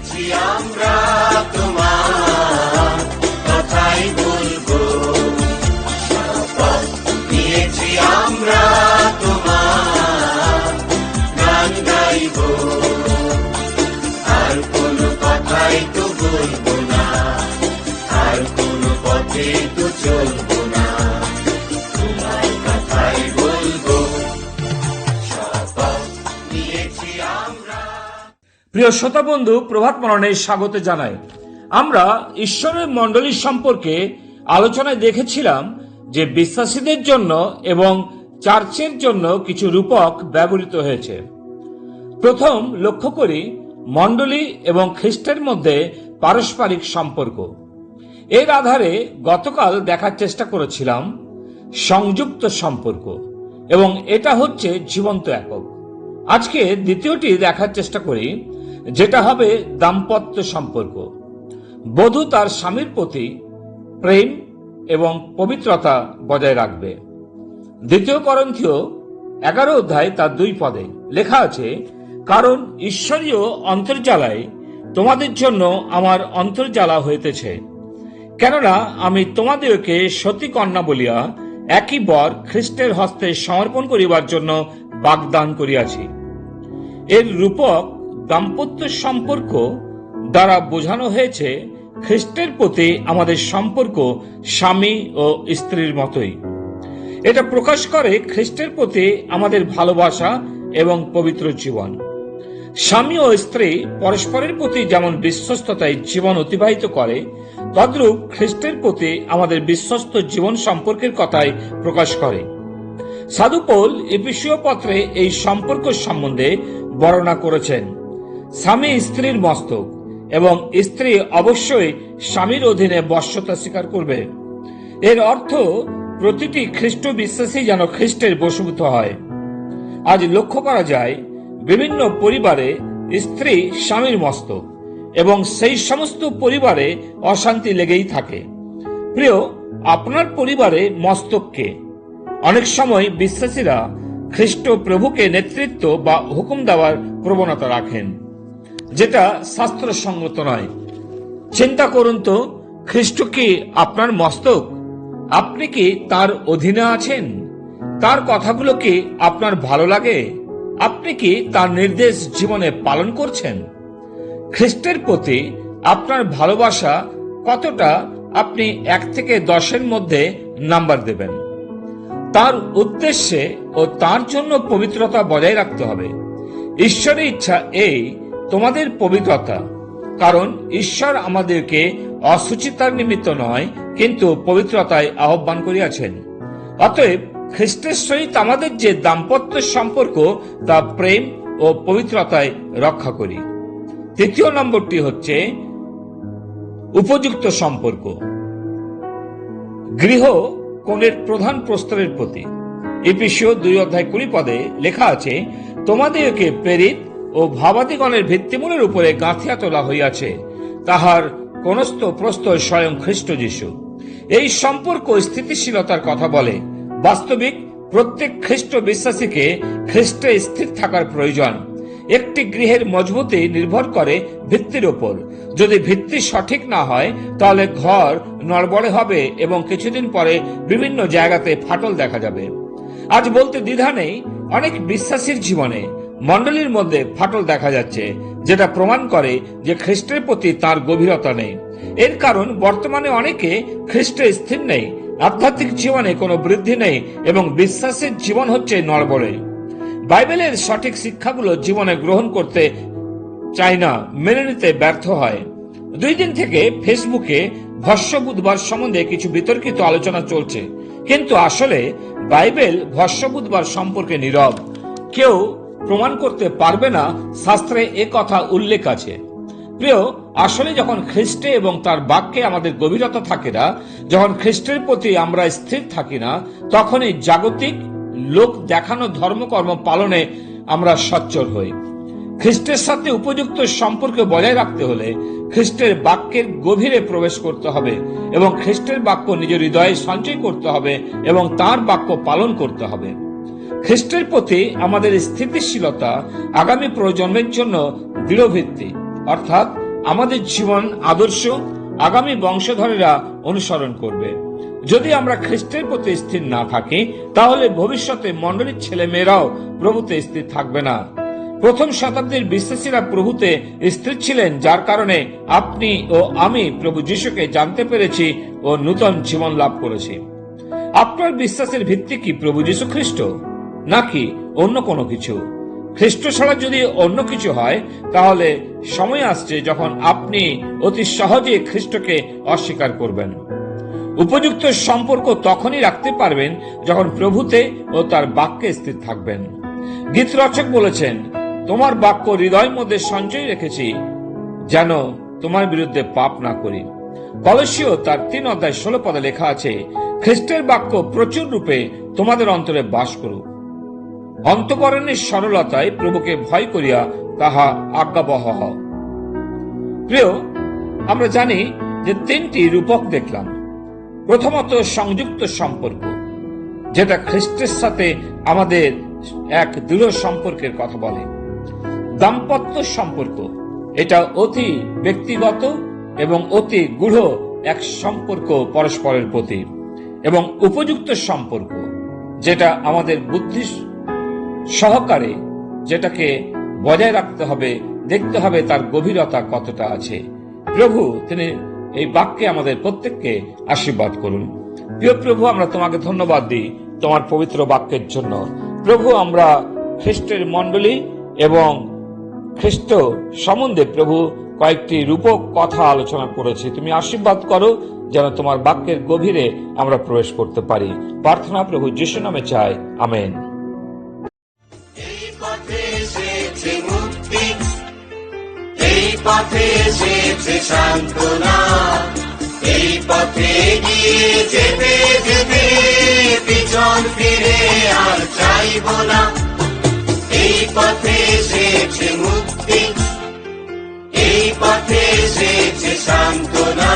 নিয়েছি আমরা তোমার কথাই বলবো, শপথ নিয়েছি আমরা তোমার গান গাইব, আর কোনো কথাই তো বলবো না, আর কোনো পথে তো চলবো না, তোমার কথাই বলবো, শপথ নিয়েছি আমরা। প্রিয় শ্রোতা বন্ধু, প্রভাত মরণে স্বাগত জানাই। আমরা ঈশ্বরের মণ্ডলী সম্পর্কে আলোচনায় দেখেছিলাম যে বিশ্বাসীদের জন্য এবং চার্চের জন্য কিছু রূপক ব্যবহৃত হয়েছে। প্রথম লক্ষ্য করি মণ্ডলী এবং খ্রিস্টের মধ্যে পারস্পরিক সম্পর্ক। এর আধারে গতকাল দেখার চেষ্টা করেছিলাম সংযুক্ত সম্পর্ক, এবং এটা হচ্ছে জীবন্ত একক। আজকে দ্বিতীয়টি দেখার চেষ্টা করি, যেটা হবে দাম্পত্য সম্পর্ক। বধূ তার স্বামীর প্রতি প্রেম এবং পবিত্রতা বজায় রাখবে। 2 করন্থীয় 11 অধ্যায় তার 2 পদে লেখা আছে, কারণ ঈশ্বরীয় অন্তর্জালায় তোমাদের জন্য আমার অন্তর্জালা হইতেছে, কেননা আমি তোমাদেরকে সতী কন্যা বলিয়া একই বর খ্রিস্টের হস্তে সমর্পণ করিবার জন্য বাগদান করিয়াছি। এর রূপক দাম্পত্য সম্পর্ক দ্বারা বোঝানো হয়েছে খ্রিস্টের প্রতি আমাদের সম্পর্ক স্বামী ও স্ত্রীর মতোই। এটা প্রকাশ করে খ্রিস্টের প্রতি আমাদের ভালোবাসা এবং পবিত্র জীবন। স্বামী ও স্ত্রী পরস্পরের প্রতি যেমন বিশ্বস্ততায় জীবন অতিবাহিত করে, তদ্রূপ খ্রিস্টের প্রতি আমাদের বিশ্বস্ত জীবন সম্পর্কের কথাই প্রকাশ করে। সাধু পৌল এফেসীয় পত্রে এই সম্পর্ক সম্বন্ধে বর্ণনা করেছেন। স্বামী স্ত্রীর মস্তক, এবং স্ত্রী অবশ্যই স্বামীর অধীনে বশ্যতা স্বীকার করবে। এর অর্থ প্রতিটি খ্রিস্ট বিশ্বাসী যেন খ্রিস্টের বশীভূত হয়। আজ লক্ষ্য করা যায় বিভিন্ন পরিবারে স্ত্রী স্বামীর মস্তক, এবং সেই সমস্ত পরিবারে অশান্তি লেগেই থাকে। প্রিয়, আপনার পরিবারে মস্তক কে? অনেক সময় বিশ্বাসীরা খ্রিস্ট প্রভুকে নেতৃত্ব বা হুকুম দেওয়ার প্রবণতা রাখেন, যেটা শাস্ত্রসঙ্গত নয়। চিন্তা করুন তো, খ্রিস্ট কি আপনার মস্তক? আপনি কি তার অধীনে আছেন? তার কথাগুলো কি আপনার ভালো লাগে? আপনি কি তার নির্দেশ জীবনে পালন করছেন? খ্রিস্টের প্রতি আপনার ভালোবাসা কতটা, আপনি 1 থেকে 10-এর মধ্যে নাম্বার দেবেন। তার উদ্দেশ্যে ও তার জন্য পবিত্রতা বজায় রাখতে হবে। ঈশ্বরের ইচ্ছা এই তোমাদের পবিত্রতা, কারণ ঈশ্বর আমাদেরকে অসুচিতার নিমিত্ত নয়, কিন্তু পবিত্রতায় আহ্বান করিয়াছেন। অতএব খ্রিস্টের সহিত আমাদের যে দাম্পত্য সম্পর্ক, তা প্রেম ও পবিত্রতায় রক্ষা করি। 3 নম্বরটি হচ্ছে উপযুক্ত সম্পর্ক। গৃহ কোণের প্রধান প্রস্তরের প্রতি। এফেসীয় 2 অধ্যায় 20 পদে লেখা আছে, তোমাদেরকে প্রেরিত ও ভাবাদিগণের ভিত্তিমূলের উপরে গাঁথিয়া তোলা হইয়াছে, তাহার কোনস্থ প্রস্তর স্বয়ং খ্রিস্ট যীশু। এই সম্পর্ক স্থিতিশীলতার কথা বলে। বাস্তবিক প্রত্যেক খ্রিস্ট বিশ্বাসীকে খ্রিস্টে স্থির থাকার প্রয়োজন। একটি গৃহের মজবুতি নির্ভর করে ভিত্তির উপর। যদি ভিত্তি সঠিক না হয়, তাহলে ঘর নড়বড়ে হবে এবং কিছুদিন পরে বিভিন্ন জায়গাতে ফাটল দেখা যাবে। আজ বলতে দ্বিধা নেই, অনেক বিশ্বাসীর জীবনে মণ্ডলীর মধ্যে ফাটল দেখা যাচ্ছে, যেটা প্রমাণ করে যে খ্রিস্টের প্রতি তার গভীরতা নেই। এর কারণ বর্তমানে অনেকে খ্রিস্টে স্থির নেই, আধ্যাত্মিক জীবনে কোনো বৃদ্ধি নেই, এবং বিশ্বাসের জীবন হচ্ছে নড়বড়ে। বাইবেলের সঠিক শিক্ষাগুলো জীবনে গ্রহণ করতে চায় না, মেনে নিতে ব্যর্থ হয়। 2 দিন থেকে ফেসবুকে ভস্য বুধবার সম্বন্ধে কিছু বিতর্কিত আলোচনা চলছে, কিন্তু আসলে বাইবেল ভস্য বুধবার সম্পর্কে নীরব। কেউ প্রমাণ করতে পারবে না শাস্ত্রে এ কথা উল্লেখ আছে। প্রিয়, আসলে যখন খ্রিস্টে এবং তার বাক্যে আমাদের গভীরতা থাকে না, যখন খ্রিস্টের প্রতি আমরা স্থির থাকি না, তখনই জাগতিক লোক দেখানো ধর্মকর্ম পালনে আমরা সচ্চর হই। খ্রিস্টের সাথে উপযুক্ত সম্পর্ক বজায় রাখতে হলে খ্রিস্টের বাক্যের গভীরে প্রবেশ করতে হবে, এবং খ্রিস্টের বাক্য নিজের হৃদয়ে সঞ্চয় করতে হবে, এবং তার বাক্য পালন করতে হবে। খ্রিস্টের প্রতি আমাদের স্থিতিশীলতা আগামী প্রজন্মের জন্য দৃঢ় ভিত্তি, অর্থাৎ আমাদের জীবন আদর্শ আগামী বংশধরেরা অনুসরণ করবে। যদি আমরা খ্রিস্টের প্রতি স্থির না থাকি, তাহলে ভবিষ্যতে মণ্ডলীর ছেলে মেয়েরাও প্রভুতে স্থির থাকবে না। প্রথম শতাব্দীর বিশ্বাসীরা প্রভুতে স্থির ছিলেন, যার কারণে আপনি ও আমি প্রভু যিশুকে জানতে পেরেছি ও নূতন জীবন লাভ করেছি। আপনার বিশ্বাসের ভিত্তি কি প্রভু যীশু খ্রিস্ট, নাকি অন্য কোনো কিছু? খ্রিস্ট ছাড়া যদি অন্য কিছু হয়, তাহলে সময় আসছে যখন আপনি অতি সহজে খ্রিস্টকে অস্বীকার করবেন। উপযুক্ত সম্পর্ক তখনই রাখতে পারবেন যখন প্রভুতে ও তার বাক্যে স্থির থাকবেন। গীত রচক বলেছেন, তোমার বাক্য হৃদয়ের মধ্যে সঞ্চয় রেখেছি, যেন তোমার বিরুদ্ধে পাপ না করি। কলসীয় তার 3:16 লেখা আছে, খ্রিস্টের বাক্য প্রচুর রূপে তোমাদের অন্তরে বাস করুক। অন্তঃকরণের সরলতায় প্রভুকে ভয় করিয়া তাহা আজ্ঞাবহ হও। প্রিয়, আমরা জানি যে 3টি রূপক দেখলাম। প্রথমত, সংযুক্ত সম্পর্ক, যেটা খ্রিস্টের সাথে আমাদের এক দৃঢ় সম্পর্কের কথা বলে। দাম্পত্য সম্পর্ক, এটা অতি ব্যক্তিগত এবং অতি গূঢ় এক সম্পর্ক পরস্পরের প্রতি। এবং উপযুক্ত সম্পর্ক, যেটা আমাদের বুদ্ধি সহকারে যেটাকে বজায় রাখতে হবে, দেখতে হবে তার গভীরতা কতটা আছে। প্রভু তিনি এই বাক্যে আমাদের প্রত্যেককে আশীর্বাদ করুন। প্রিয় প্রভু, আমরা তোমাকে ধন্যবাদ দিই তোমার পবিত্র বাক্যের জন্য। প্রভু, আমরা খ্রিস্টের মণ্ডলী এবং খ্রিস্ট সম্বন্ধে প্রভু কয়েকটি রূপক কথা আলোচনা করেছি। তুমি আশীর্বাদ করো যেন তোমার বাক্যের গভীরে আমরা প্রবেশ করতে পারি। প্রার্থনা প্রভু যিশু নামে চাই, আমেন। এই পথে এসেছে মুক্তি, এই পথে এসেছে সান্ত্বনা, এই পথে এগিয়ে যেতে যেতে পিছন ফিরে আর চাইব না। এই পথে এসেছে মুক্তি, এই পথে এসেছে সান্ত্বনা।